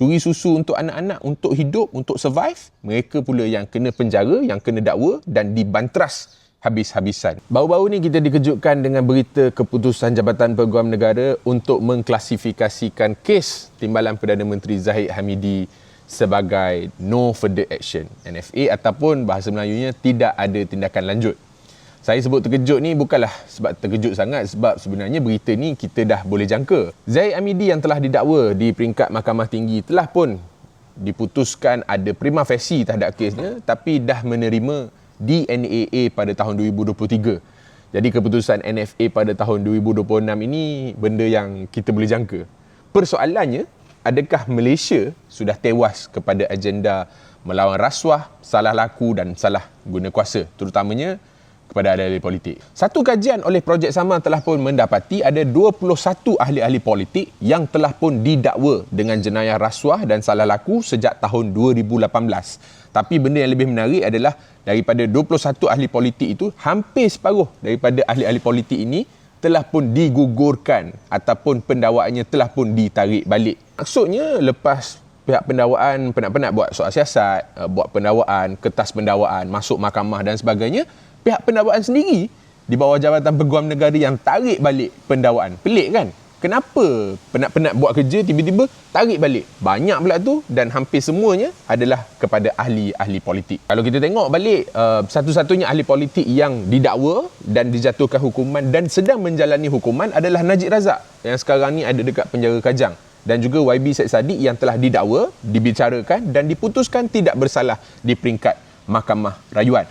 curi susu untuk anak-anak, untuk hidup, untuk survive, mereka pula yang kena penjara, yang kena dakwa dan dibantras habis-habisan. Baru-baru ni kita dikejutkan dengan berita keputusan Jabatan Peguam Negara untuk mengklasifikasikan kes Timbalan Perdana Menteri Zahid Hamidi sebagai no further action, NFA, ataupun bahasa Melayunya tidak ada tindakan lanjut. Saya sebut terkejut ni bukanlah sebab terkejut sangat, sebab sebenarnya berita ni kita dah boleh jangka. Zahid Hamidi yang telah didakwa di peringkat Mahkamah Tinggi telah pun diputuskan ada prima facie terhadap kesnya, tapi dah menerima DNAA pada tahun 2023. Jadi keputusan NFA pada tahun 2026 ini benda yang kita boleh jangka. Persoalannya, adakah Malaysia sudah tewas kepada agenda melawan rasuah, salah laku dan salah guna kuasa, terutamanya kepada ahli-ahli politik? Satu kajian oleh Projek Sama telah pun mendapati ada 21 ahli-ahli politik yang telah pun didakwa dengan jenayah rasuah dan salah laku sejak tahun 2018. Tapi benda yang lebih menarik adalah daripada 21 ahli politik itu, hampir separuh daripada ahli-ahli politik ini telah pun digugurkan ataupun pendakwaannya telah pun ditarik balik. Maksudnya lepas pihak pendakwaan penat-penat buat soal siasat, buat pendakwaan, kertas pendakwaan, masuk mahkamah dan sebagainya, pihak pendakwaan sendiri di bawah Jabatan Peguam Negara yang tarik balik pendakwaan. Pelik kan? Kenapa penat-penat buat kerja tiba-tiba tarik balik? Banyak pula tu, dan hampir semuanya adalah kepada ahli-ahli politik. Kalau kita tengok balik, satu-satunya ahli politik yang didakwa dan dijatuhkan hukuman dan sedang menjalani hukuman adalah Najib Razak yang sekarang ni ada dekat penjara Kajang, dan juga YB Said Saddiq yang telah didakwa, dibicarakan dan diputuskan tidak bersalah di peringkat Mahkamah Rayuan.